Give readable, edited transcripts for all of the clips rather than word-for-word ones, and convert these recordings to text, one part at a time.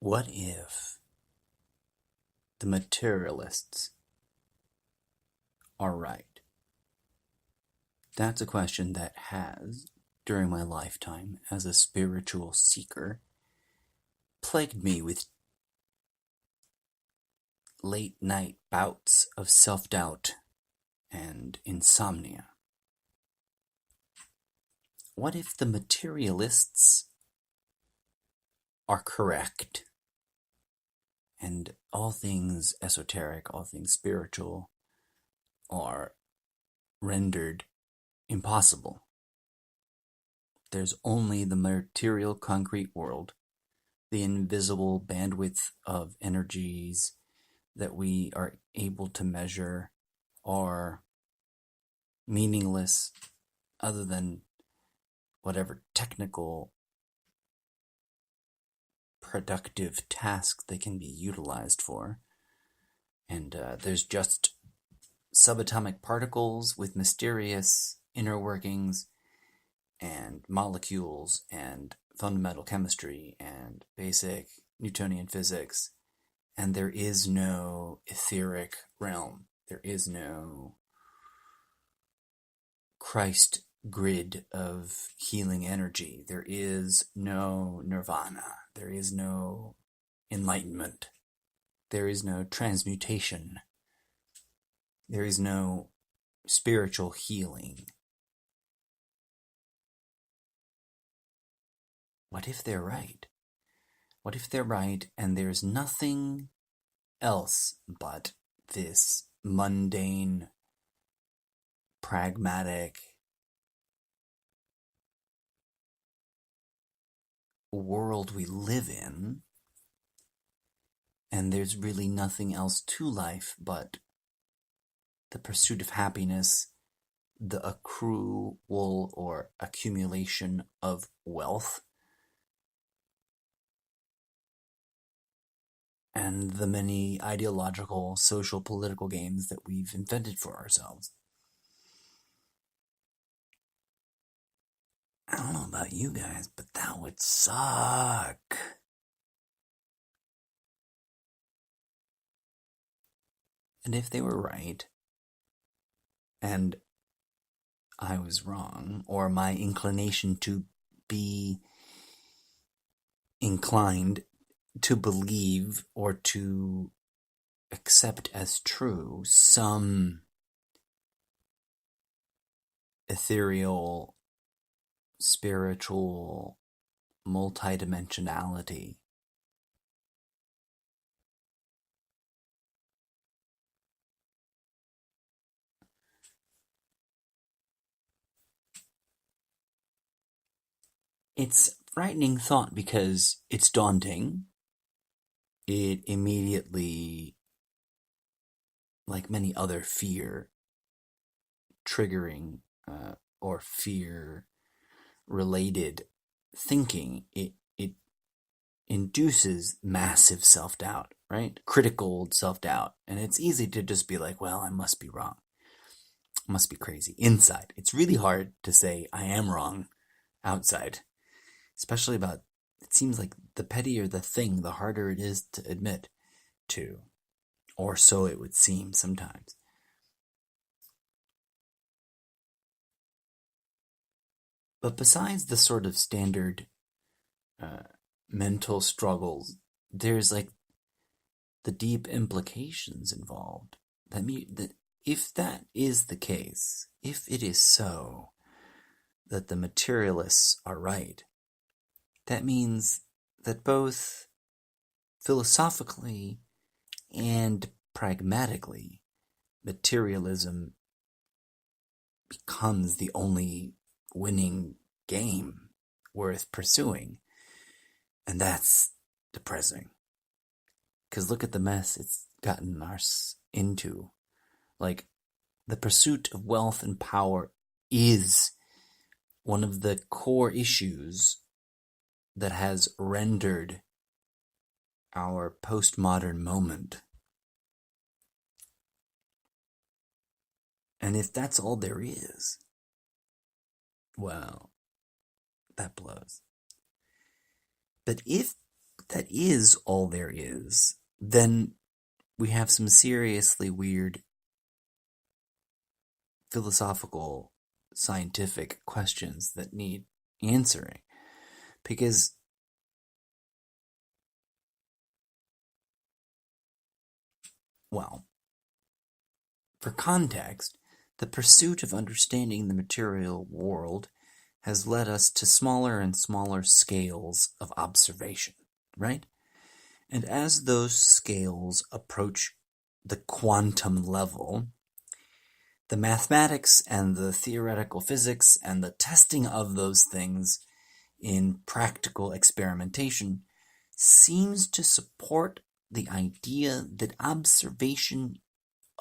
What if the materialists are right? That's a question that has, during my lifetime as a spiritual seeker, plagued me with late night bouts of self-doubt and insomnia. What if the materialists are correct and all things esoteric, all things spiritual are rendered impossible? There's only the material concrete world, the invisible bandwidth of energies that we are able to measure are meaningless other than whatever technical productive task they can be utilized for. And there's just subatomic particles with mysterious inner workings and molecules and fundamental chemistry and basic Newtonian physics, and there is no etheric realm. There is no Christ grid of healing energy. There is no nirvana. There is no enlightenment. There is no transmutation. There is no spiritual healing. What if they're right? What if they're right and there's nothing else but this mundane, pragmatic world we live in, and there's really nothing else to life but the pursuit of happiness, the accrual or accumulation of wealth, and the many ideological, social, political games that we've invented for ourselves. I don't know about you guys, but that would suck. And if they were right, and I was wrong, or my inclination to be inclined to believe or to accept as true some ethereal, spiritual multidimensionality, it's a frightening thought because it's daunting. It immediately, like many other fear triggering or fear related thinking, it induces massive self-doubt, right? Critical self-doubt. And it's easy to just be like, well, I must be wrong. I must be crazy. Inside. It's really hard to say I am wrong outside. Especially about, it seems like the pettier the thing, the harder it is to admit to. Or so it would seem sometimes. But besides the sort of standard mental struggles, there's like the deep implications involved. That if that is the case, if it is so that the materialists are right, that means that both philosophically and pragmatically, materialism becomes the only winning game worth pursuing. And that's depressing. Because look at the mess it's gotten us into. Like, the pursuit of wealth and power is one of the core issues that has rendered our postmodern moment. And if that's all there is, well, that blows. But if that is all there is, then we have some seriously weird philosophical, scientific questions that need answering. Because, well, for context, the pursuit of understanding the material world has led us to smaller and smaller scales of observation, right? And as those scales approach the quantum level, the mathematics and the theoretical physics and the testing of those things in practical experimentation seems to support the idea that observation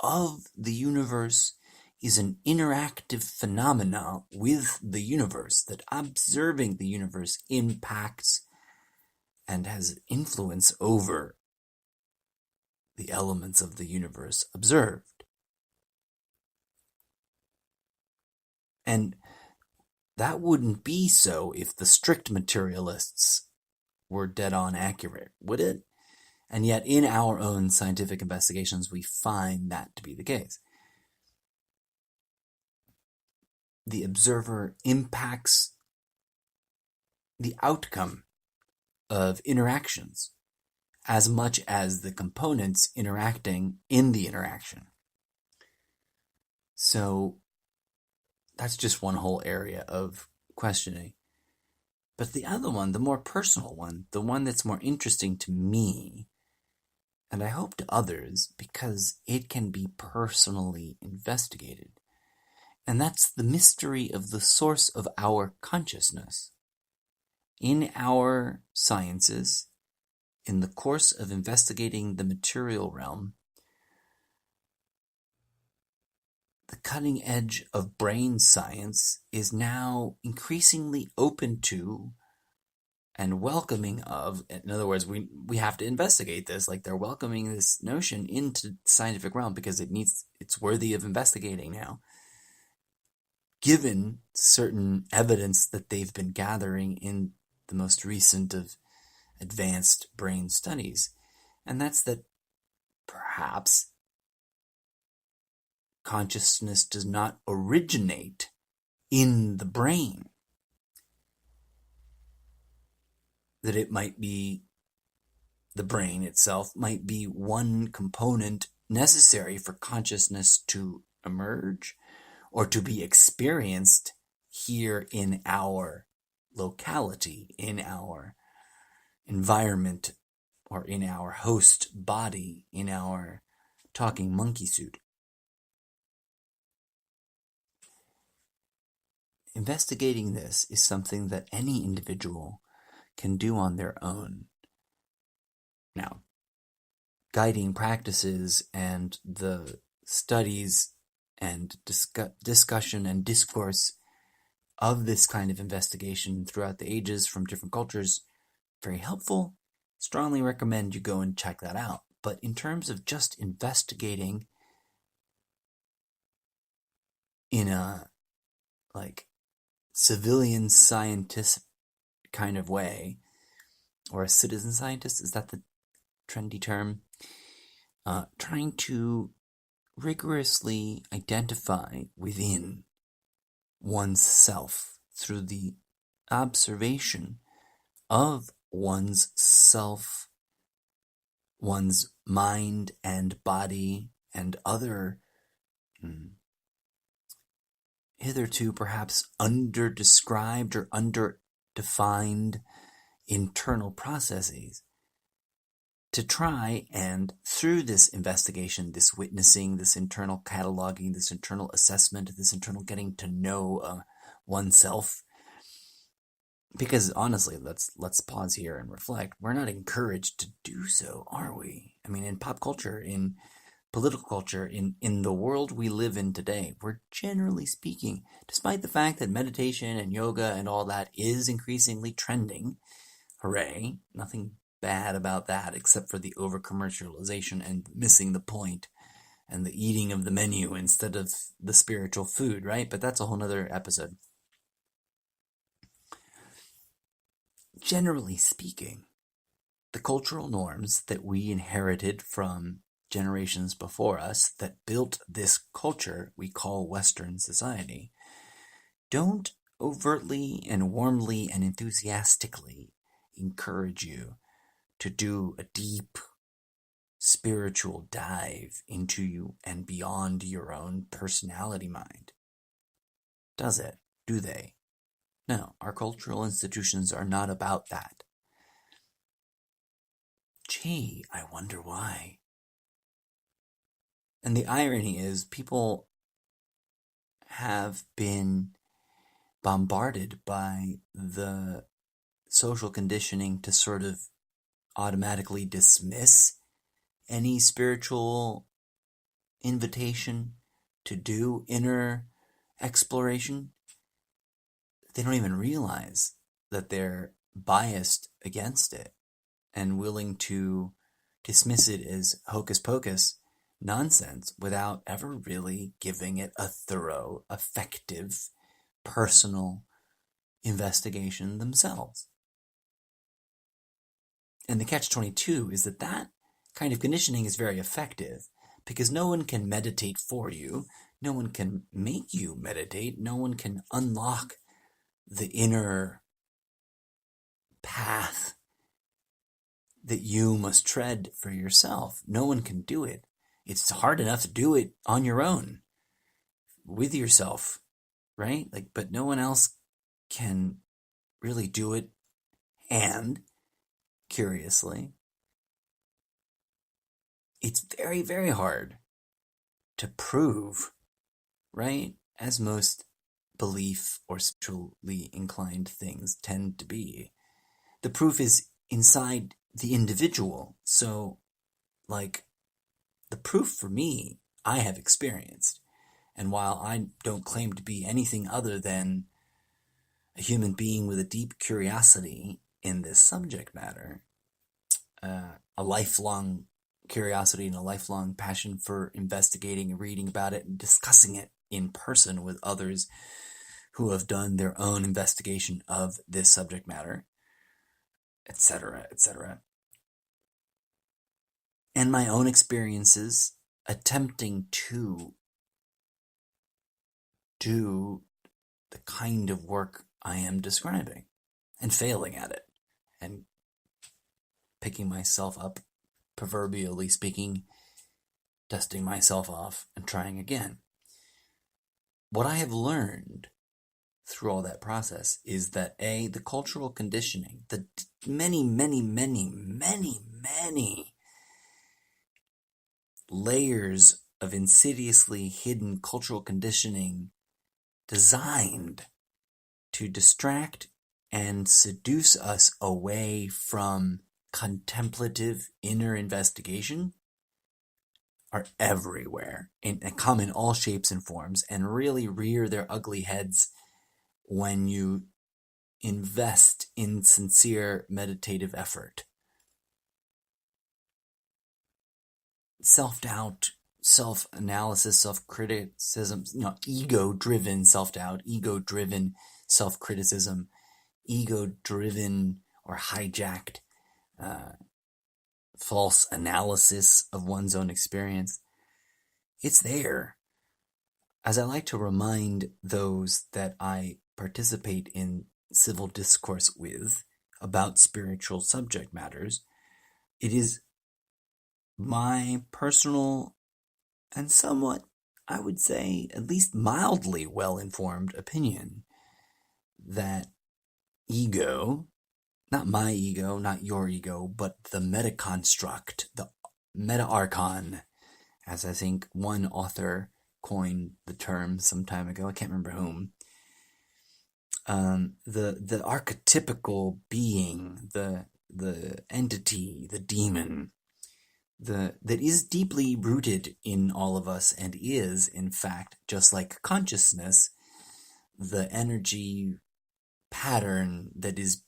of the universe is an interactive phenomena with the universe, that observing the universe impacts and has influence over the elements of the universe observed. And that wouldn't be so if the strict materialists were dead on accurate, would it? And yet in our own scientific investigations, we find that to be the case. The observer impacts the outcome of interactions as much as the components interacting in the interaction. So that's just one whole area of questioning. But the other one, the more personal one, the one that's more interesting to me, and I hope to others, because it can be personally investigated, and that's the mystery of the source of our consciousness. In our sciences, in the course of investigating the material realm, the cutting edge of brain science is now increasingly open to and welcoming of, in other words, we have to investigate this, like they're welcoming this notion into the scientific realm because it's worthy of investigating now, given certain evidence that they've been gathering in the most recent of advanced brain studies. And that's that perhaps consciousness does not originate in the brain. That it might be, the brain itself might be one component necessary for consciousness to emerge or to be experienced here in our locality, in our environment, or in our host body, in our talking monkey suit. Investigating this is something that any individual can do on their own. Now, guiding practices and the studies and discussion and discourse of this kind of investigation throughout the ages from different cultures, very helpful. Strongly recommend you go and check that out. But in terms of just investigating in a civilian scientist kind of way, or a citizen scientist, is that the trendy term? Trying to rigorously identify within one's self through the observation of one's self, one's mind and body, and other hitherto perhaps under-described or under-defined internal processes, to try and, through this investigation, this witnessing, this internal cataloging, this internal assessment, this internal getting to know oneself, because honestly, let's pause here and reflect. We're not encouraged to do so, are we? I mean, in pop culture, in political culture, in the world we live in today, we're generally speaking, despite the fact that meditation and yoga and all that is increasingly trending, hooray, nothing bad about that except for the over-commercialization and missing the point and the eating of the menu instead of the spiritual food, right? But that's a whole nother episode. Generally speaking, the cultural norms that we inherited from generations before us that built this culture we call Western society don't overtly and warmly and enthusiastically encourage you to do a deep spiritual dive into you and beyond your own personality mind. Does it? Do they? No, our cultural institutions are not about that. Gee, I wonder why. And the irony is, people have been bombarded by the social conditioning to sort of automatically dismiss any spiritual invitation to do inner exploration. They don't even realize that they're biased against it and willing to dismiss it as hocus pocus nonsense without ever really giving it a thorough, effective, personal investigation themselves. And the catch-22 is that kind of conditioning is very effective because no one can meditate for you, no one can make you meditate, no one can unlock the inner path that you must tread for yourself. No one can do it. It's hard enough to do it on your own, with yourself, right? But no one else can really do it. And, curiously, it's very, very hard to prove, right? As most belief or spiritually inclined things tend to be. The proof is inside the individual. So, the proof for me, I have experienced. And while I don't claim to be anything other than a human being with a deep curiosity in this subject matter, a lifelong curiosity and a lifelong passion for investigating and reading about it and discussing it in person with others who have done their own investigation of this subject matter, etc., etc. And my own experiences attempting to do the kind of work I am describing and failing at it and picking myself up, proverbially speaking, dusting myself off and trying again. What I have learned through all that process is that the cultural conditioning, the many, many, many, many, many layers of insidiously hidden cultural conditioning designed to distract and seduce us away from contemplative inner investigation are everywhere and come in all shapes and forms and really rear their ugly heads when you invest in sincere meditative effort. Self-doubt, self-analysis, self-criticism, ego-driven self-doubt, ego-driven self-criticism, ego-driven or hijacked false analysis of one's own experience. It's there. As I like to remind those that I participate in civil discourse with about spiritual subject matters, it is my personal and somewhat, I would say, at least mildly well-informed opinion that ego, not my ego, not your ego, but the meta-construct, the meta-archon, as I think one author coined the term some time ago, I can't remember whom, the archetypical being, the entity, the demon, that is deeply rooted in all of us and is, in fact, just like consciousness, the energy pattern that is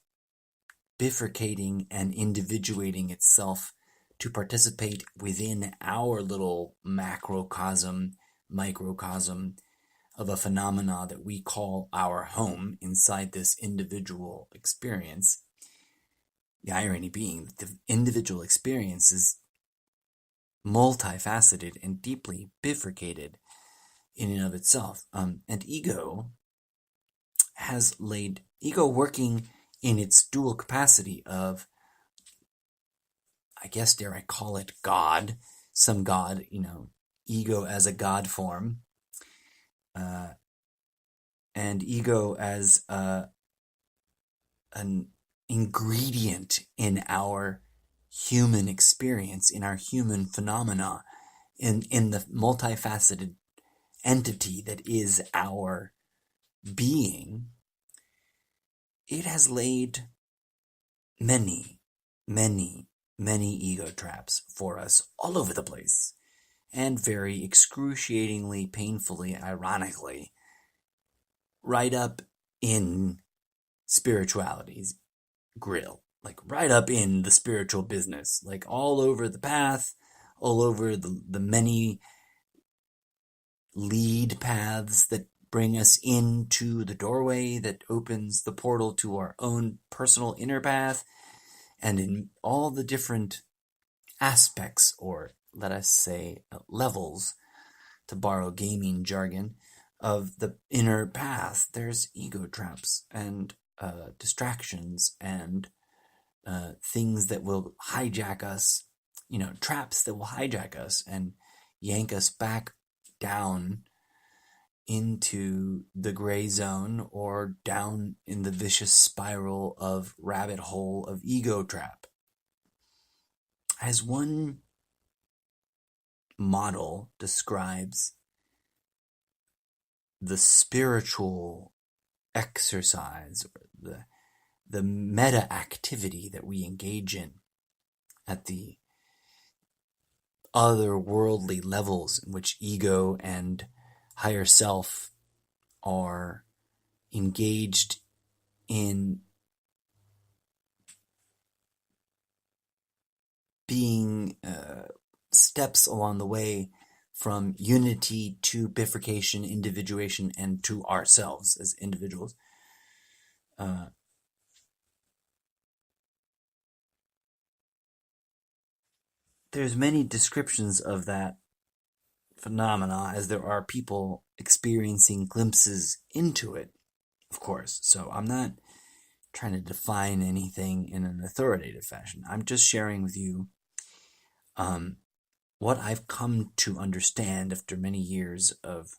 bifurcating and individuating itself to participate within our little macrocosm, microcosm of a phenomena that we call our home inside this individual experience. The irony being that the individual experience is multifaceted and deeply bifurcated in and of itself. And ego working in its dual capacity of, I guess, dare I call it God, some God, ego as a God form, and ego as an ingredient in our human experience, in our human phenomena, in the multifaceted entity that is our being. It has laid many, many, many ego traps for us all over the place, and very excruciatingly, painfully, ironically, right up in spirituality's grill, like right up in the spiritual business, like all over the path, all over the many lead paths that bring us into the doorway that opens the portal to our own personal inner path, and in all the different aspects, or let us say levels, to borrow gaming jargon, of the inner path, there's ego traps and distractions and things that will hijack us, traps that will hijack us and yank us back down into the gray zone or down in the vicious spiral of rabbit hole of ego trap. As one model describes the spiritual exercise, or the meta activity that we engage in at the otherworldly levels in which ego and higher self are engaged in being steps along the way from unity to bifurcation, individuation, and to ourselves as individuals. There's many descriptions of that phenomena, as there are people experiencing glimpses into it, of course. So I'm not trying to define anything in an authoritative fashion. I'm just sharing with you what I've come to understand after many years of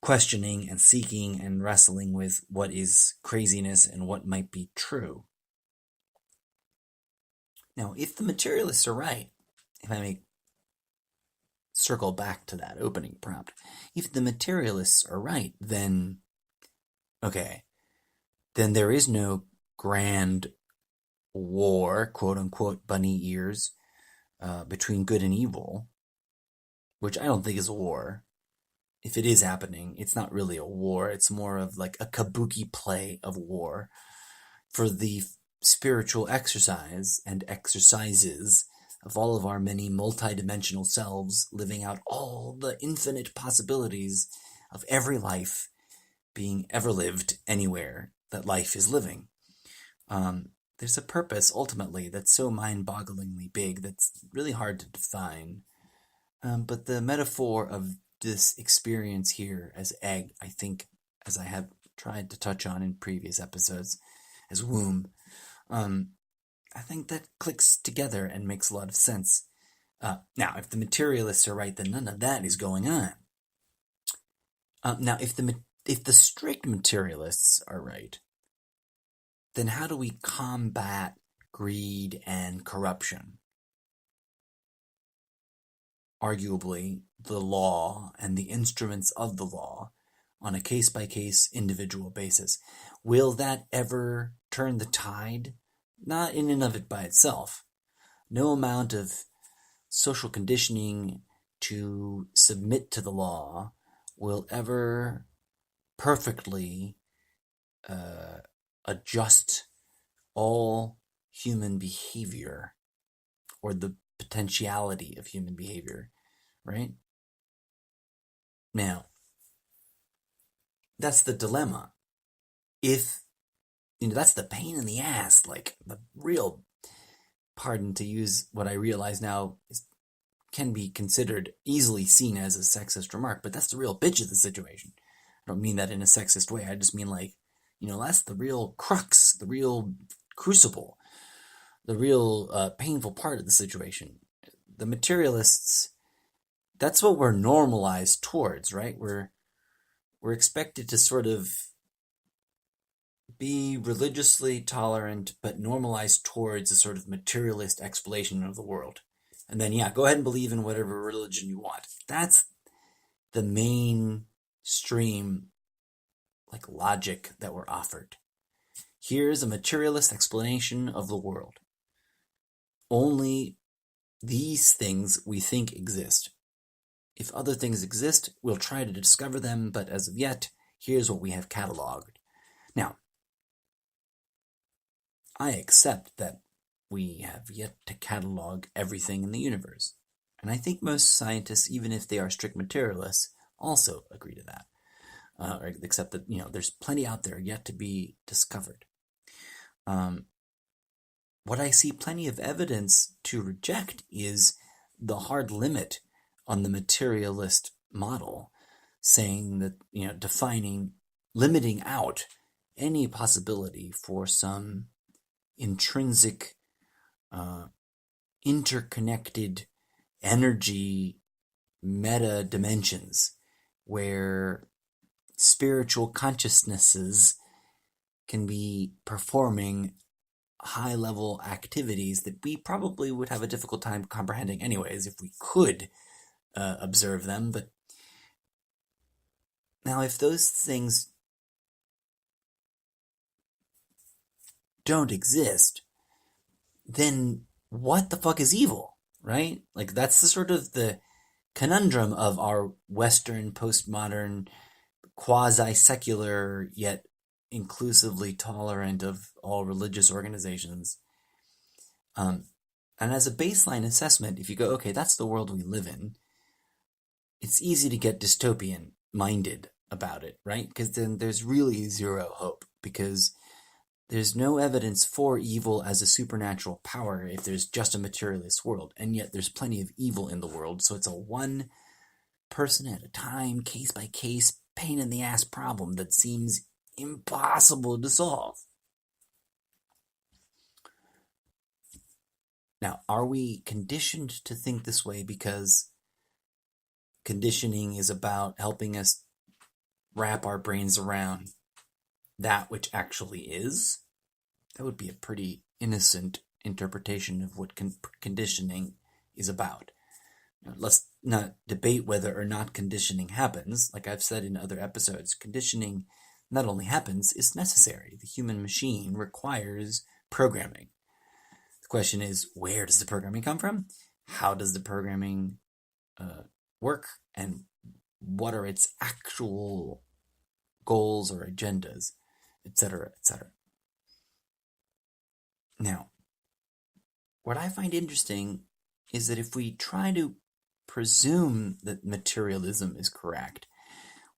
questioning and seeking and wrestling with what is craziness and what might be true. Now, if the materialists are right, if I may circle back to that opening prompt, if the materialists are right, then there is no grand war, quote unquote, bunny ears, between good and evil, which I don't think is a war. If it is happening, it's not really a war. It's more of like a kabuki play of war for the spiritual exercise and exercises of all of our many multidimensional selves, living out all the infinite possibilities of every life being ever lived anywhere that life is living. There's a purpose, ultimately, that's so mind-bogglingly big that's really hard to define. But the metaphor of this experience here as egg, I think, as I have tried to touch on in previous episodes, as womb, I think that clicks together and makes a lot of sense. Now, if the materialists are right, then none of that is going on. Now, if the strict materialists are right, then how do we combat greed and corruption? Arguably, the law and the instruments of the law on a case-by-case individual basis. Will that ever turn the tide? Not in and of it by itself. No amount of social conditioning to submit to the law will ever perfectly adjust all human behavior, or the potentiality of human behavior, right? Now, that's the dilemma. If that's the pain in the ass, like the real, pardon to use what I realize now can be considered easily seen as a sexist remark, but that's the real bitch of the situation. I don't mean that in a sexist way. I just mean like, that's the real crux, the real crucible, the real painful part of the situation. The materialists, that's what we're normalized towards, right? We're expected to sort of be religiously tolerant, but normalized towards a sort of materialist explanation of the world. And then, yeah, go ahead and believe in whatever religion you want. That's the mainstream, like, logic that we're offered. Here's a materialist explanation of the world. Only these things we think exist. If other things exist, we'll try to discover them, but as of yet, here's what we have cataloged. Now, I accept that we have yet to catalog everything in the universe. And I think most scientists, even if they are strict materialists, also agree to that. Except that, there's plenty out there yet to be discovered. What I see plenty of evidence to reject is the hard limit on the materialist model, saying that, limiting out any possibility for some intrinsic, interconnected energy meta dimensions where spiritual consciousnesses can be performing high-level activities that we probably would have a difficult time comprehending anyways if we could observe them. But now, if those things don't exist, then what the fuck is evil, right? Like, that's the sort of the conundrum of our Western, postmodern, quasi-secular, yet inclusively tolerant of all religious organizations. And as a baseline assessment, if you go, okay, that's the world we live in, it's easy to get dystopian-minded about it, right? Because then there's really zero hope, because there's no evidence for evil as a supernatural power if there's just a materialist world, and yet there's plenty of evil in the world, so it's a one person at a time, case by case, pain in the ass problem that seems impossible to solve. Now, are we conditioned to think this way because conditioning is about helping us wrap our brains around that which actually is? That would be a pretty innocent interpretation of what conditioning is about. Now, let's not debate whether or not conditioning happens. Like I've said in other episodes, conditioning not only happens, it's necessary. The human machine requires programming. The question is, where does the programming come from? How does the programming work? And what are its actual goals or agendas, etc., etc. Now, what I find interesting is that if we try to presume that materialism is correct,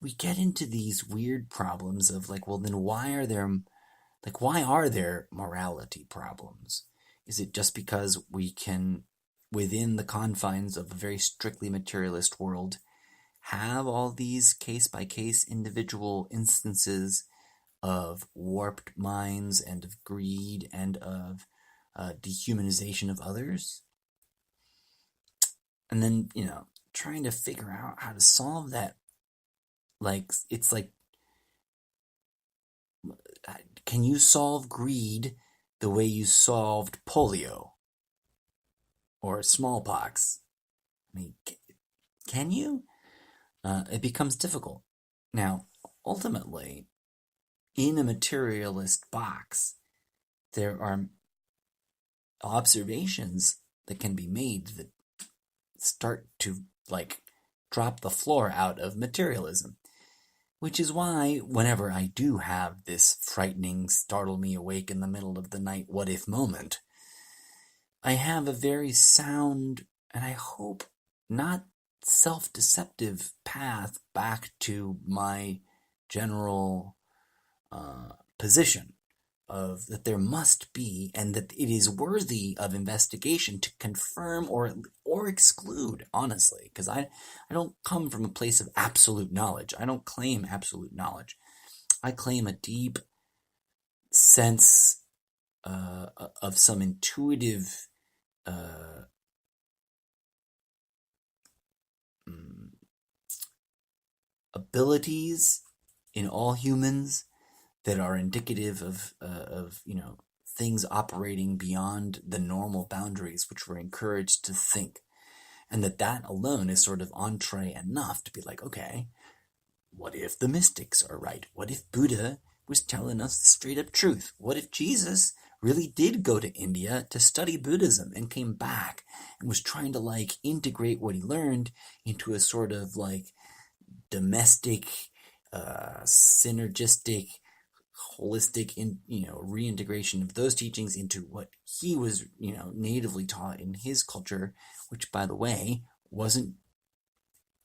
we get into these weird problems of like, well, then why are there morality problems? Is it just because we can, within the confines of a very strictly materialist world, have all these case-by-case individual instances of warped minds and of greed and of dehumanization of others? And then, trying to figure out how to solve that, like, it's like, can you solve greed the way you solved polio or smallpox? I mean, can you? It becomes difficult. Now, ultimately, in a materialist box, there are observations that can be made that start to, like, drop the floor out of materialism. Which is why, whenever I do have this frightening, startle me awake in the middle of the night what if moment, I have a very sound, and I hope not self-deceptive path back to my general position of that there must be, and that it is worthy of investigation to confirm or exclude, honestly, because I don't come from a place of absolute knowledge. I don't claim absolute knowledge. I claim a deep sense of some intuitive abilities in all humans that are indicative of things operating beyond the normal boundaries which we're encouraged to think, and that alone is sort of entree enough to be like, okay, what if the mystics are right? What if Buddha was telling us the straight up truth? What if Jesus really did go to India to study Buddhism and came back and was trying to integrate what he learned into a sort of domestic, synergistic, holistic reintegration of those teachings into what he was natively taught in his culture, which, by the way, wasn't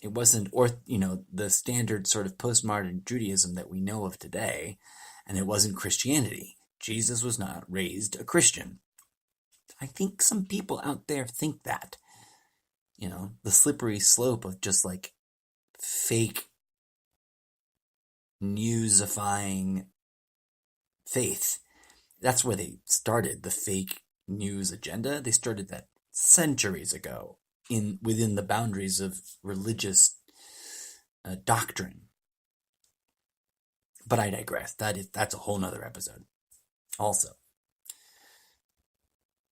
the standard sort of postmodern Judaism that we know of today, and it wasn't Christianity. Jesus was not raised a Christian. I think some people out there think that, the slippery slope of just fake newsifying faith. That's where they started the fake news agenda. They started that centuries ago within the boundaries of religious doctrine. But I digress. That's a whole nother episode. Also.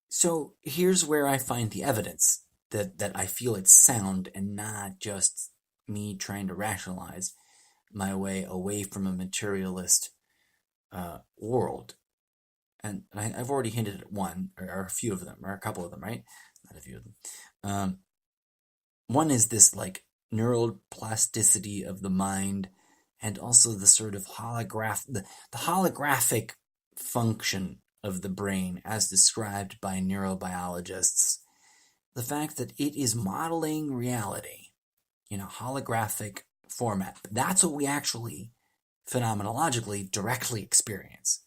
So here's where I find the evidence that I feel it's sound and not just me trying to rationalize my way away from a materialist world. And I've already hinted at one, or a few of them, or a couple of them, right? Not a few of them. One is this neural plasticity of the mind, and also the sort of the holographic function of the brain as described by neurobiologists. The fact that it is modeling reality in a holographic format. That's what we actually phenomenologically directly experience.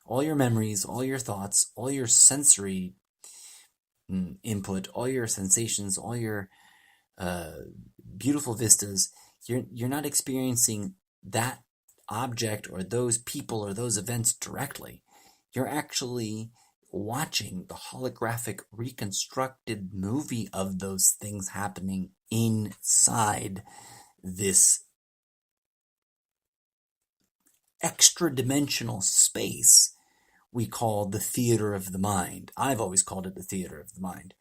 All your memories, all your thoughts, all your sensory input, all your sensations, all your beautiful vistas, you're not experiencing that object or those people or those events directly. You're actually watching the holographic reconstructed movie of those things happening inside this extra-dimensional space we call the theater of the mind. I've always called it the theater of the mind.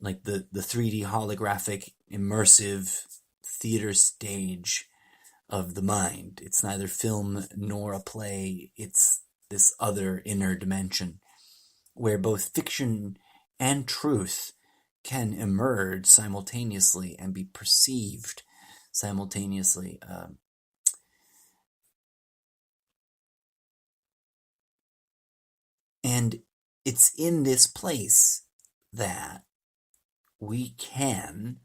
Like the 3D holographic immersive theater stage of the mind. It's neither film nor a play. It's this other inner dimension where both fiction and truth can emerge simultaneously and be perceived simultaneously. And it's in this place that we can,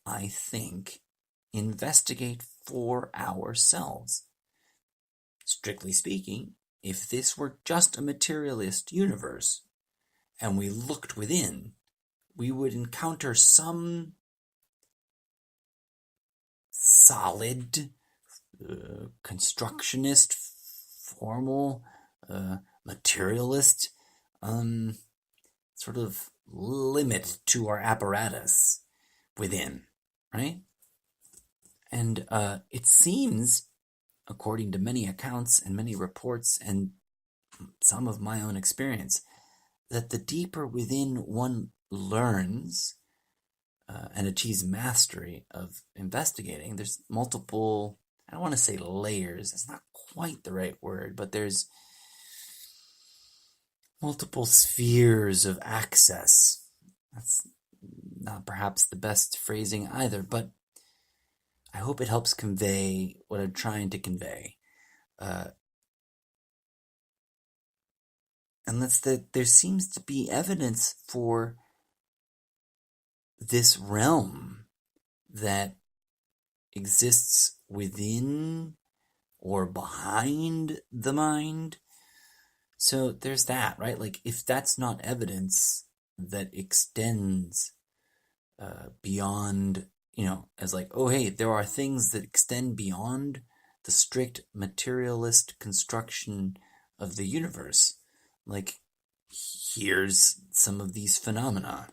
I think, investigate for ourselves. Strictly speaking, if this were just a materialist universe and we looked within, we would encounter some solid, constructionist, formal, materialist sort of limit to our apparatus within, right? And it seems, according to many accounts and many reports and some of my own experience, that the deeper within one learns and achieves mastery of investigating, there's multiple, I don't want to say layers, it's not quite the right word, but there's multiple spheres of access. That's not perhaps the best phrasing either, but I hope it helps convey what I'm trying to convey. And that's that there seems to be evidence for this realm that exists within or behind the mind So there's that, right? Like, if that's not evidence that extends beyond, as like, oh, hey, there are things that extend beyond the strict materialist construction of the universe. Like, here's some of these phenomena.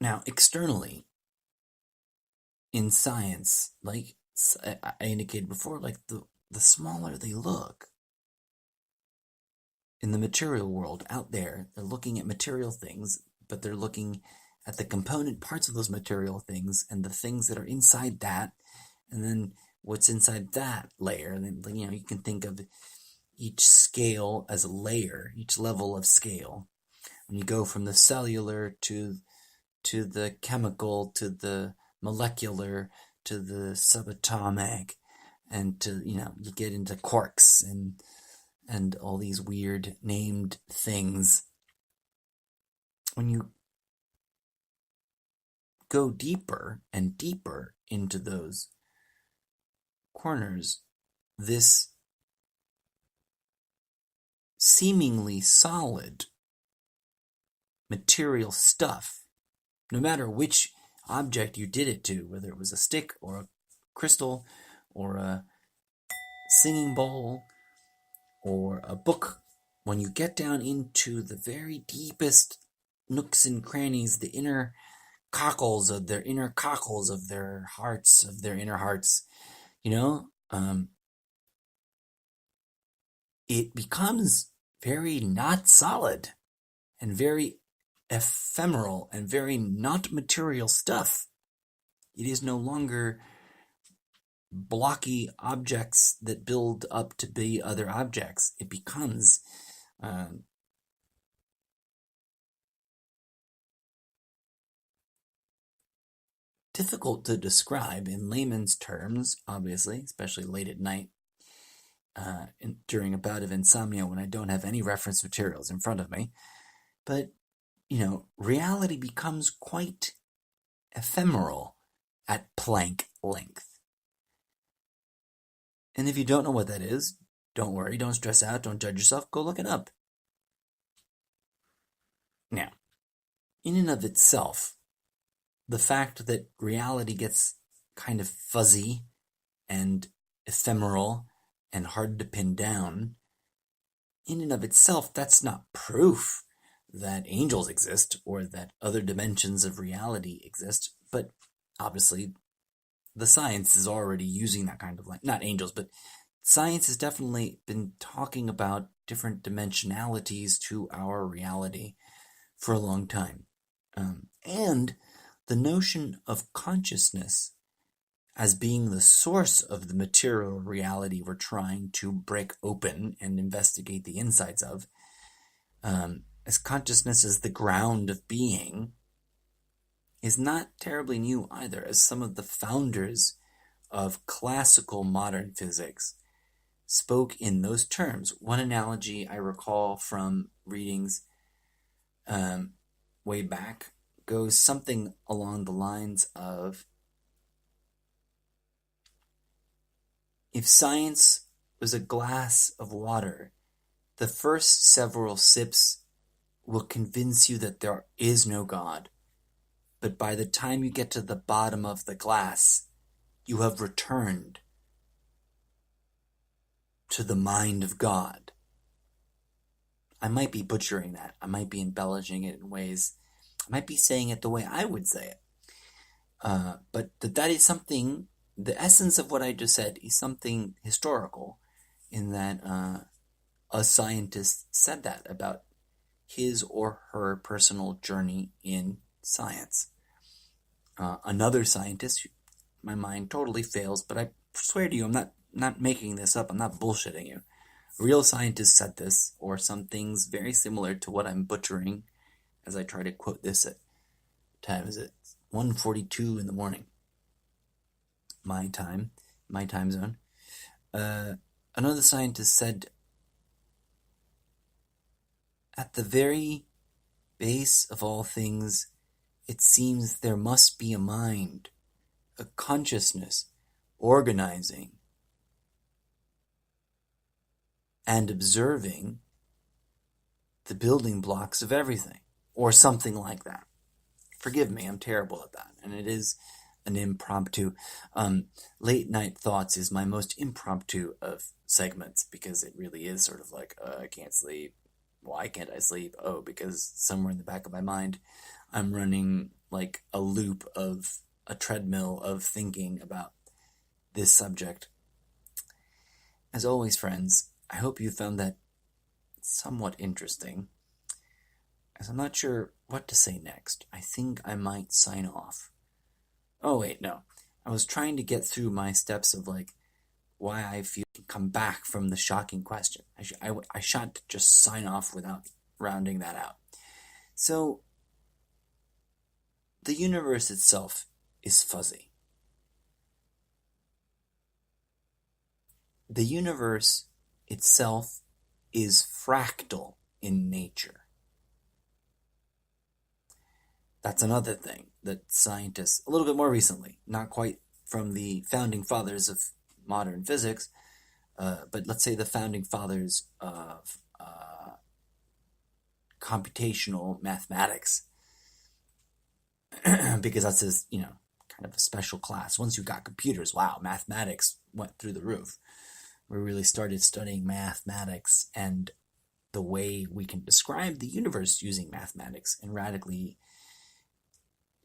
Now, externally, in science, like I indicated before, like the smaller they look in the material world out there, they're looking at material things, but they're looking at the component parts of those material things and the things that are inside that, and then what's inside that layer. And then, you can think of each scale as a layer, each level of scale. When you go from the cellular to the chemical to the molecular to the subatomic, and to you get into quarks and all these weird named things. When you go deeper and deeper into those corners, this seemingly solid material stuff, no matter which object you did it to, whether it was a stick or a crystal or a singing bowl or a book, when you get down into the very deepest nooks and crannies, the inner cockles of their hearts, of their inner hearts, it becomes very not solid and very ephemeral and very not material stuff. It is no longer blocky objects that build up to be other objects. It becomes difficult to describe in layman's terms, obviously, especially late at night during a bout of insomnia when I don't have any reference materials in front of me. But, reality becomes quite ephemeral at Planck length. And if you don't know what that is, don't worry, don't stress out, don't judge yourself, go look it up. Now, in and of itself, the fact that reality gets kind of fuzzy and ephemeral and hard to pin down, in and of itself, that's not proof that angels exist or that other dimensions of reality exist. But obviously, the science is already using that kind of language. Not angels, but science has definitely been talking about different dimensionalities to our reality for a long time. And the notion of consciousness as being the source of the material reality we're trying to break open and investigate the insides of, as consciousness as the ground of being, is not terribly new either, as some of the founders of classical modern physics spoke in those terms. One analogy I recall from readings way back goes something along the lines of, if science was a glass of water, the first several sips will convince you that there is no God. But by the time you get to the bottom of the glass, you have returned to the mind of God. I might be butchering that. I might be embellishing it in ways. I might be saying it the way I would say it. But that is something, the essence of what I just said is something historical, in that a scientist said that about his or her personal journey in science. Another scientist, my mind totally fails, but I swear to you, I'm not making this up, I'm not bullshitting you. A real scientist said this, or some things very similar to what I'm butchering as I try to quote this at time is it 1:42 in the morning, my time zone. Another scientist said, at the very base of all things, it seems there must be a mind, a consciousness, organizing and observing the building blocks of everything, or something like that. Forgive me, I'm terrible at that, and it is an impromptu. Late Night Thoughts is my most impromptu of segments, because it really is sort of like, I can't sleep. Why can't I sleep? Oh, because somewhere in the back of my mind, I'm running like a loop of a treadmill of thinking about this subject. As always, friends, I hope you found that somewhat interesting, as I'm not sure what to say next. I think I might sign off. Oh, wait, no. I was trying to get through my steps of like why I feel come back from the shocking question. I shan't just sign off without rounding that out. So, the universe itself is fuzzy. The universe itself is fractal in nature. That's another thing that scientists, a little bit more recently, not quite from the founding fathers of modern physics, but let's say the founding fathers of computational mathematics, because that's his, kind of a special class. Once you got computers, wow, mathematics went through the roof. We really started studying mathematics and the way we can describe the universe using mathematics in radically,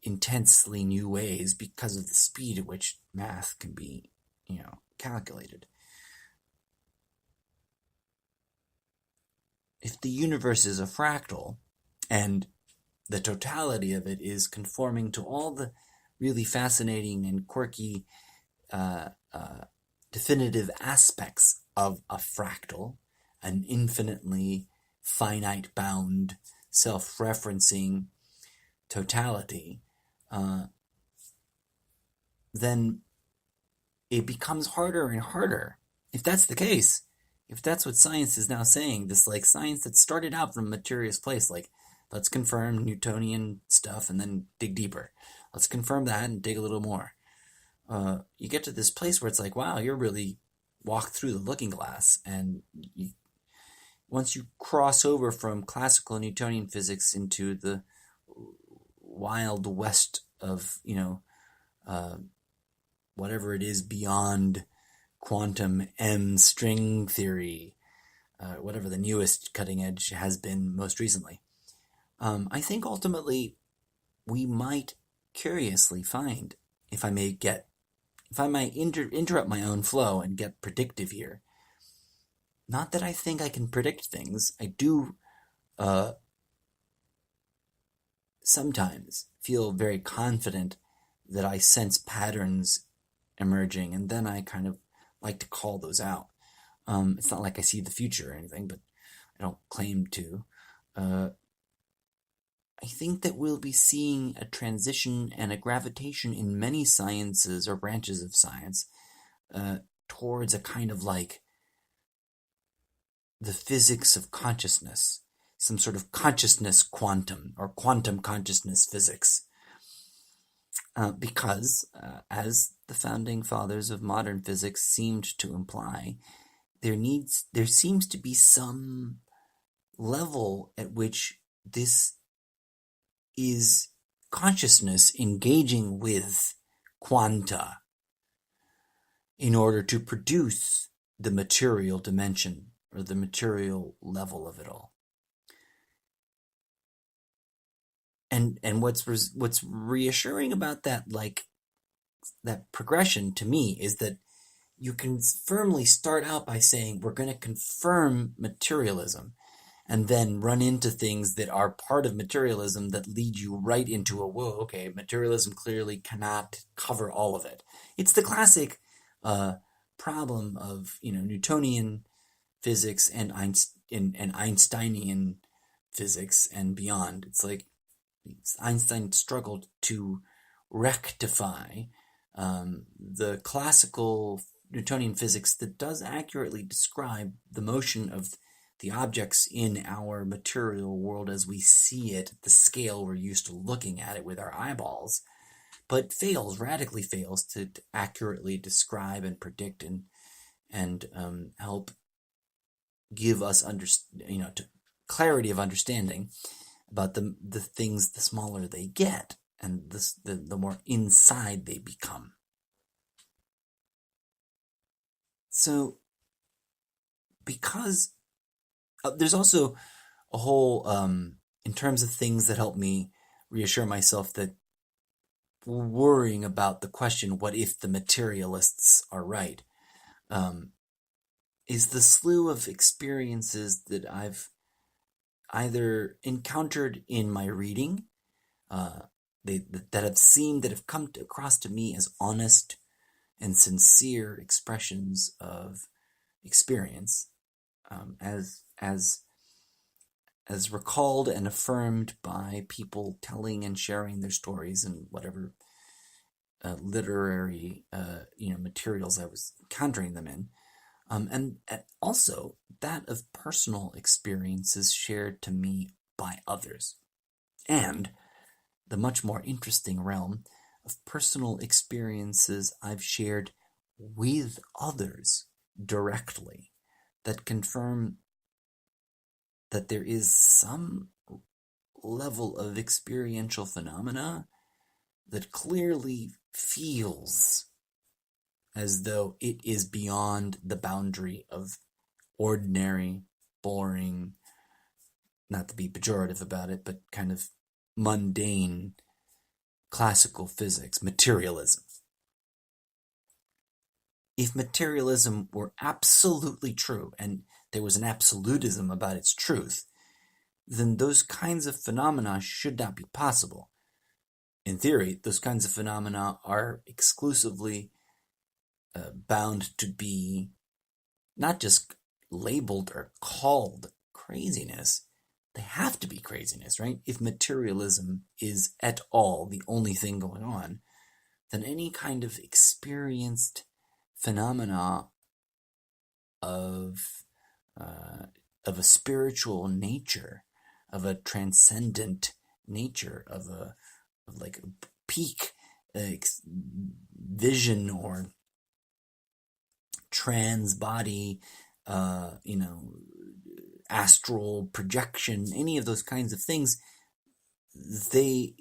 intensely new ways because of the speed at which math can be, calculated. If the universe is a fractal, and the totality of it is conforming to all the really fascinating and quirky definitive aspects of a fractal, an infinitely finite bound, self-referencing totality, then it becomes harder and harder. If that's the case, if that's what science is now saying, this like science that started out from a materialist place, like, let's confirm Newtonian stuff and then dig deeper. Let's confirm that and dig a little more. You get to this place where it's like, wow, you're really walked through the looking glass, and once you cross over from classical Newtonian physics into the wild west of, whatever it is beyond quantum M string theory, whatever the newest cutting edge has been most recently, I think ultimately we might curiously find, if I might interrupt my own flow and get predictive here. Not that I think I can predict things. I do sometimes feel very confident that I sense patterns emerging, and then I kind of like to call those out. It's not like I see the future or anything, but I don't claim to. I think that we'll be seeing a transition and a gravitation in many sciences or branches of science towards a kind of like the physics of consciousness, some sort of consciousness quantum or quantum consciousness physics. Because, as the founding fathers of modern physics seemed to imply, there seems to be some level at which this is consciousness engaging with quanta in order to produce the material dimension or the material level of it all. And what's reassuring about that, like, that progression to me, is that you can firmly start out by saying we're going to confirm materialism, and then run into things that are part of materialism that lead you right into a, whoa, okay, materialism clearly cannot cover all of it. It's the classic problem of, Newtonian physics and Einsteinian physics and beyond. It's like Einstein struggled to rectify the classical Newtonian physics that does accurately describe the motion of the objects in our material world as we see it at the scale we're used to looking at it with our eyeballs, but radically fails to accurately describe and predict and help give us clarity of understanding about the things. The smaller they get, and the more inside they become. So, because there's also a whole in terms of things that help me reassure myself that worrying about the question, what if the materialists are right, is the slew of experiences that I've either encountered in my reading, that have come across to me as honest and sincere expressions of experience, as recalled and affirmed by people telling and sharing their stories and whatever literary materials I was encountering them in, and also that of personal experiences shared to me by others, and the much more interesting realm of personal experiences I've shared with others directly that confirm that there is some level of experiential phenomena that clearly feels as though it is beyond the boundary of ordinary, boring, not to be pejorative about it, but kind of mundane classical physics, materialism. If materialism were absolutely true, and there was an absolutism about its truth, then those kinds of phenomena should not be possible. In theory, those kinds of phenomena are exclusively bound to be not just labeled or called craziness, they have to be craziness, right? If materialism is at all the only thing going on, then any kind of experienced phenomena of a spiritual nature, of a transcendent nature, of like a peak vision or trans body, astral projection, any of those kinds of things, they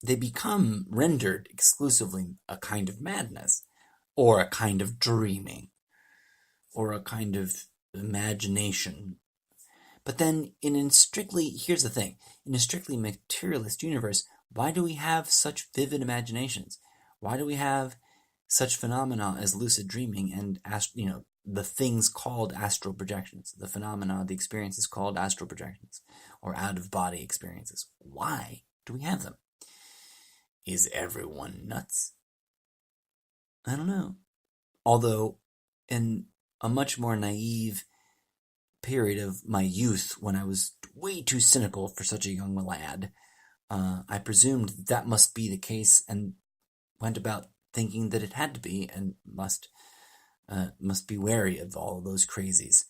become rendered exclusively a kind of madness, or a kind of dreaming, or a kind of imagination. But then here's the thing, in a strictly materialist universe, why do we have such vivid imaginations? Why do we have such phenomena as lucid dreaming and the things called astral projections, the phenomena, the experiences called astral projections, or out-of-body experiences? Why do we have them? Is everyone nuts? I don't know. Although, in a much more naive period of my youth, when I was way too cynical for such a young lad, I presumed that must be the case, and went about thinking that it had to be, and must be wary of all of those crazies.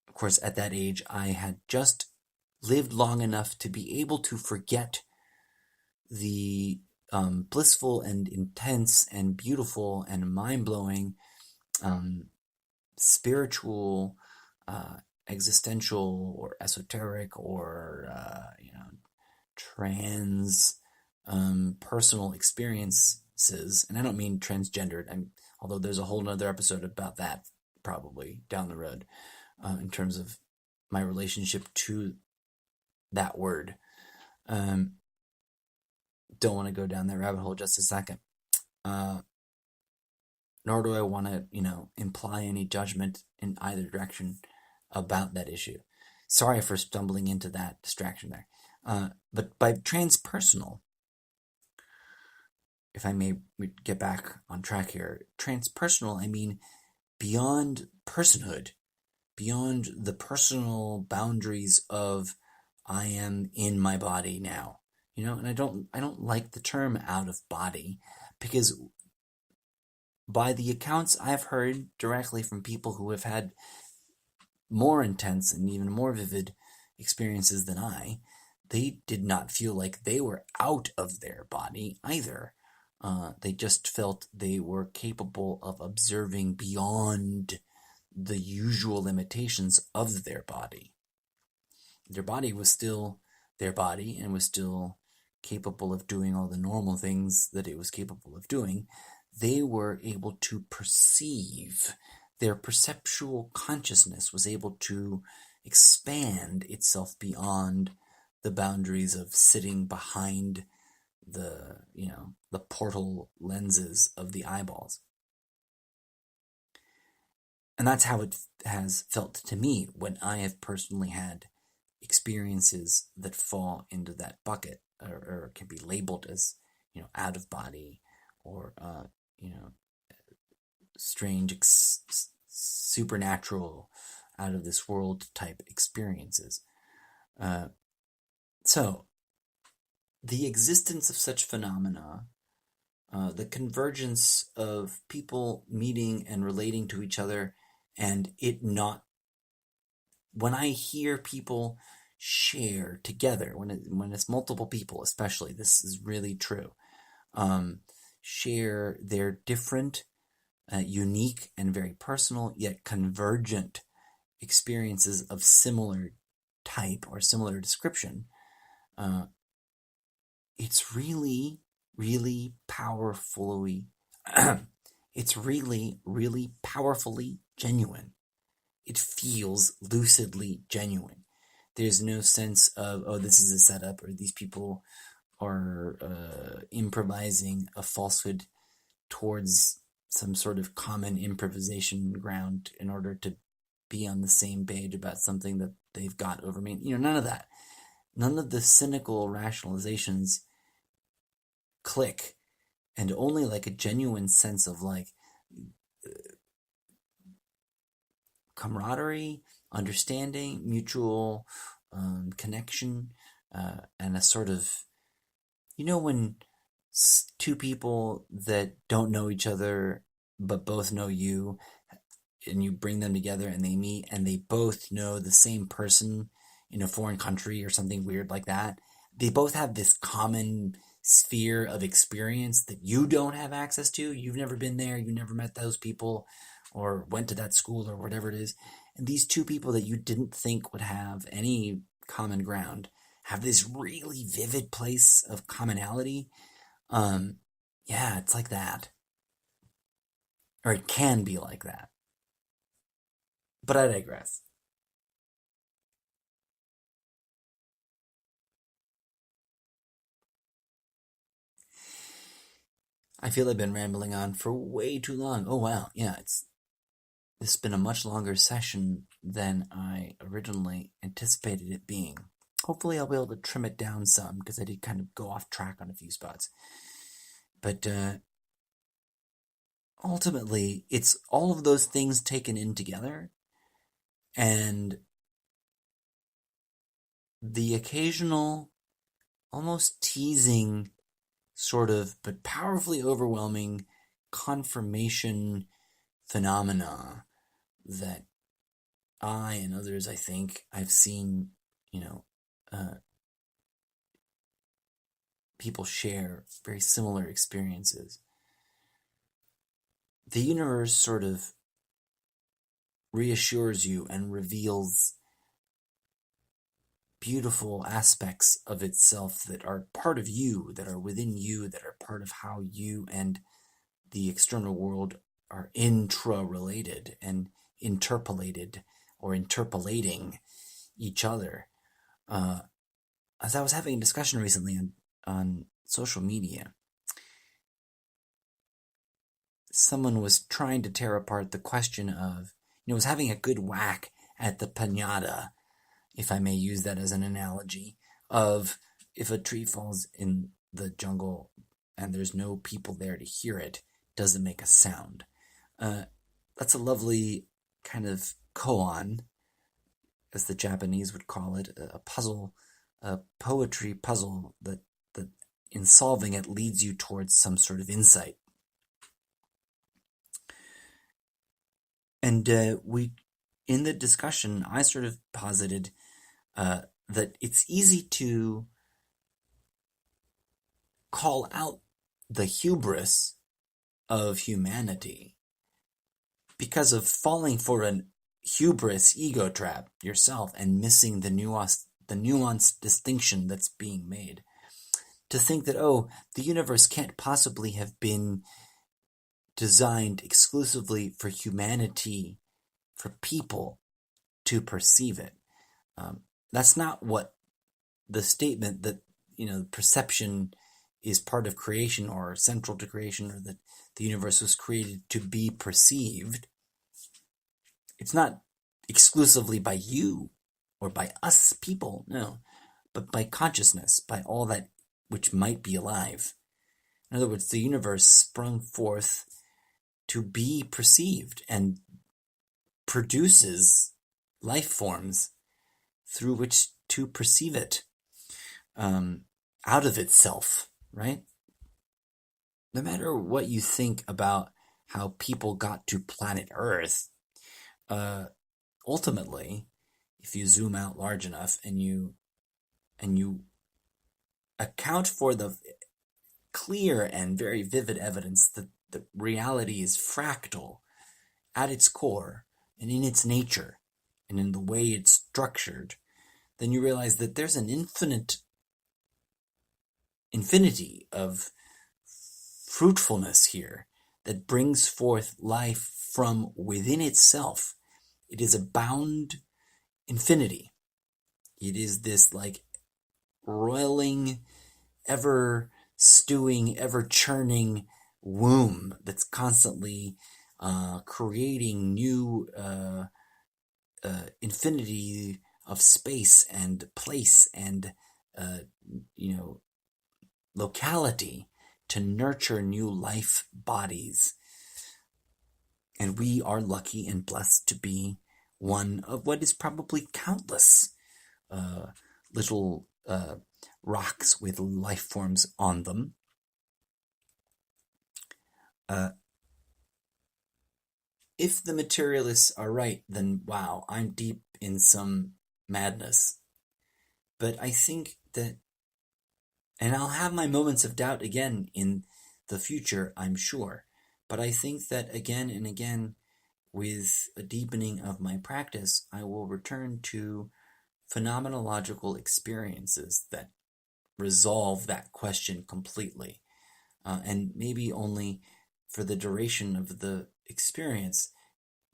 Of course, at that age, I had just lived long enough to be able to forget the blissful and intense and beautiful and mind-blowing spiritual, existential, or esoteric, or trans personal experiences. And I don't mean transgendered, although there's a whole nother episode about that probably down the road, in terms of my relationship to that word. Don't want to go down that rabbit hole just a second. Nor do I want to, imply any judgment in either direction about that issue. Sorry for stumbling into that distraction there. But by transpersonal, if I may get back on track here, transpersonal, I mean beyond personhood, beyond the personal boundaries of I am in my body now. And I don't like the term out of body, because by the accounts I've heard directly from people who have had more intense and even more vivid experiences than they did not feel like they were out of their body either. They just felt they were capable of observing beyond the usual limitations of their body. Their body was still their body and was still capable of doing all the normal things that it was capable of doing. They were able to perceive. Their perceptual consciousness was able to expand itself beyond the boundaries of sitting behind the portal lenses of the eyeballs. And that's how it has felt to me when I have personally had experiences that fall into that bucket, or can be labeled as, out of body, or strange, supernatural, out of this world type experiences. So the existence of such phenomena, the convergence of people meeting and relating to each other, and it not, when I hear people share together, when it's multiple people, especially, this is really true, share their different, unique, and very personal yet convergent experiences of similar type or similar description, it's really, really powerfully, it's really, really powerfully genuine. It feels lucidly genuine. There's no sense of, oh, this is a setup, or these people are improvising a falsehood towards some sort of common improvisation ground in order to be on the same page about something that they've got over me. None of that. None of the cynical rationalizations click, and only like a genuine sense of camaraderie, understanding, mutual connection, and a sort of, when two people that don't know each other but both know you, and you bring them together and they meet and they both know the same person in a foreign country or something weird like that. They both have this common sphere of experience that you don't have access to. You've never been there. You never met those people or went to that school or whatever it is. And these two people that you didn't think would have any common ground have this really vivid place of commonality. Yeah, it's like that. Or it can be like that. But I digress. I feel I've been rambling on for way too long. Oh wow, yeah, this has been a much longer session than I originally anticipated it being. Hopefully I'll be able to trim it down some, because I did kind of go off track on a few spots. But ultimately, it's all of those things taken in together, and the occasional, almost teasing, sort of, but powerfully overwhelming confirmation phenomena that I and others, I think, I've seen, people share very similar experiences. The universe sort of reassures you and reveals beautiful aspects of itself that are part of you, that are within you, that are part of how you and the external world are intra-related and interpolated or interpolating each other. As I was having a discussion recently on social media, someone was trying to tear apart the question of, was having a good whack at the piñata, if I may use that as an analogy, of if a tree falls in the jungle and there's no people there to hear it, does it make a sound? That's a lovely kind of koan, as the Japanese would call it, a puzzle, a poetry puzzle that in solving it leads you towards some sort of insight. And in the discussion, I sort of posited that it's easy to call out the hubris of humanity because of falling for an hubris ego trap yourself and missing the nuanced distinction that's being made. To think that, oh, the universe can't possibly have been designed exclusively for humanity, for people to perceive it. That's not what the statement that, perception is part of creation or central to creation, or that the universe was created to be perceived. It's not exclusively by you or by us people, no, but by consciousness, by all that which might be alive. In other words, the universe sprung forth to be perceived and produces life forms through which to perceive it out of itself, right? No matter what you think about how people got to planet Earth, ultimately, if you zoom out large enough and you account for the clear and very vivid evidence that the reality is fractal at its core and in its nature and in the way it's structured, then you realize that there's an infinity of fruitfulness here that brings forth life from within itself. It is a bound infinity. It is this roiling, ever stewing, ever churning womb that's constantly creating new infinity of space and place and locality to nurture new life bodies. And we are lucky and blessed to be one of what is probably countless little rocks with life forms on them. If the materialists are right, then wow, I'm deep in some madness. But I think that, and I'll have my moments of doubt again in the future, I'm sure, but I think that again and again, with a deepening of my practice, I will return to phenomenological experiences that resolve that question completely. And maybe only for the duration of the experience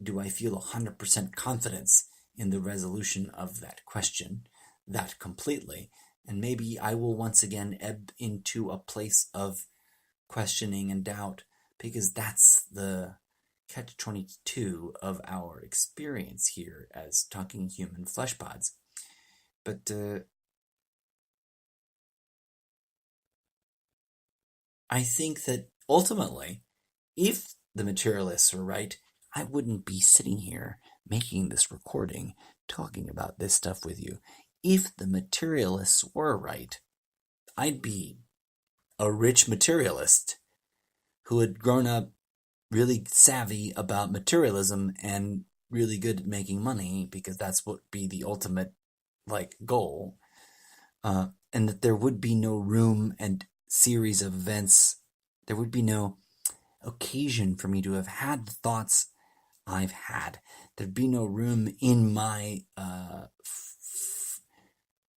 do I feel 100% confidence in the resolution of that question, that completely. And maybe I will once again ebb into a place of questioning and doubt, because that's the catch-22 of our experience here as talking human flesh pods. But I think that ultimately, if the materialists are right, I wouldn't be sitting here making this recording, talking about this stuff with you. If the materialists were right, I'd be a rich materialist who had grown up really savvy about materialism and really good at making money, because that's what would be the ultimate goal. And that there would be no room and series of events. There would be no occasion for me to have had the thoughts I've had. There'd be no room in my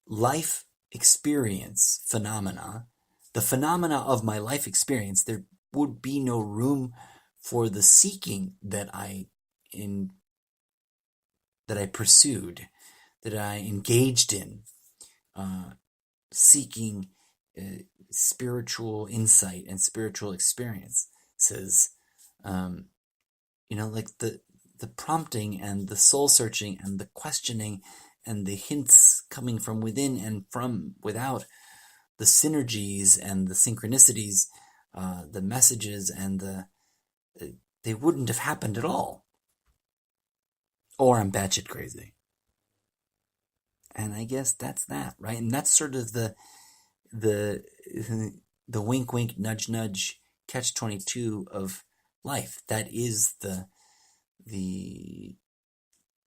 life experience phenomena, the phenomena of my life experience. There would be no room for the seeking that I pursued, that I engaged in, seeking spiritual insight and spiritual experiences. The prompting and the soul searching and the questioning and the hints coming from within and from without, the synergies and the synchronicities, the messages and they wouldn't have happened at all. Or I'm batshit crazy. And I guess that's that, right? And that's sort of the wink wink nudge nudge catch-22 of life. That is the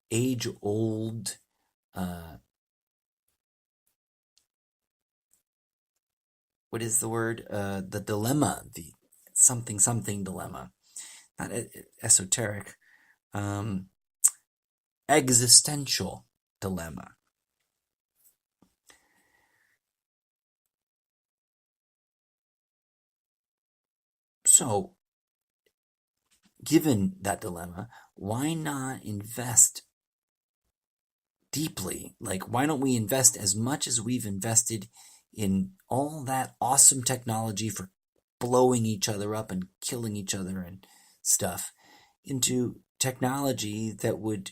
age-old what is the word? The dilemma, the something dilemma, not esoteric, existential dilemma. So, given that dilemma, why not invest deeply? Like, why don't we invest as much as we've invested in all that awesome technology for blowing each other up and killing each other and stuff into technology that would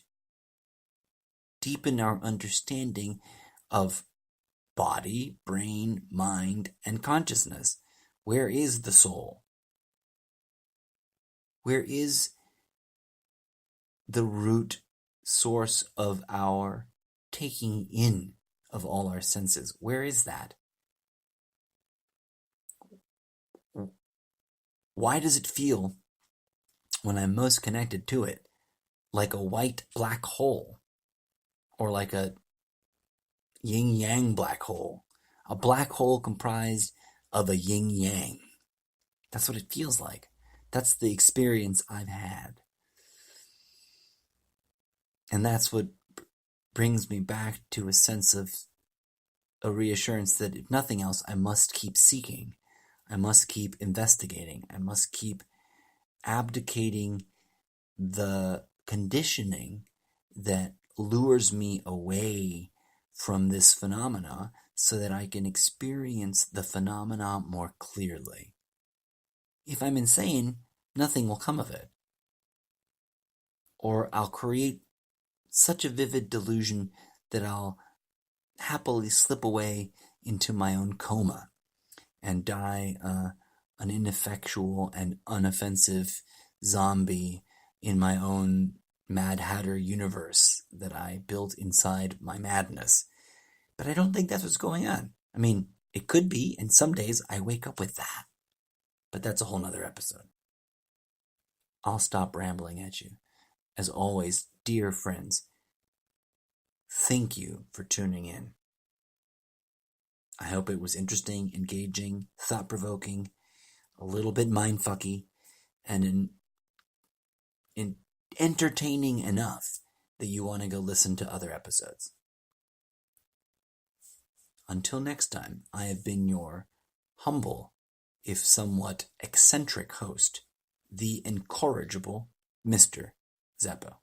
deepen our understanding of body, brain, mind, and consciousness? Where is the soul? Where is the root source of our taking in of all our senses? Where is that? Why does it feel, when I'm most connected to it, like a white black hole, or like a yin-yang black hole? A black hole comprised of a yin-yang. That's what it feels like. That's the experience I've had. And that's what brings me back to a sense of a reassurance that, if nothing else, I must keep seeking. I must keep investigating. I must keep abdicating the conditioning that lures me away from this phenomena so that I can experience the phenomena more clearly. If I'm insane, nothing will come of it. Or I'll create such a vivid delusion that I'll happily slip away into my own coma and die an ineffectual and unoffensive zombie in my own Mad Hatter universe that I built inside my madness. But I don't think that's what's going on. I mean, it could be, and some days I wake up with that. But that's a whole nother episode. I'll stop rambling at you. As always, dear friends, thank you for tuning in. I hope it was interesting, engaging, thought-provoking, a little bit mindfucky, and entertaining enough that you want to go listen to other episodes. Until next time, I have been your humble, if somewhat eccentric host, the incorrigible Mr. Zeppo.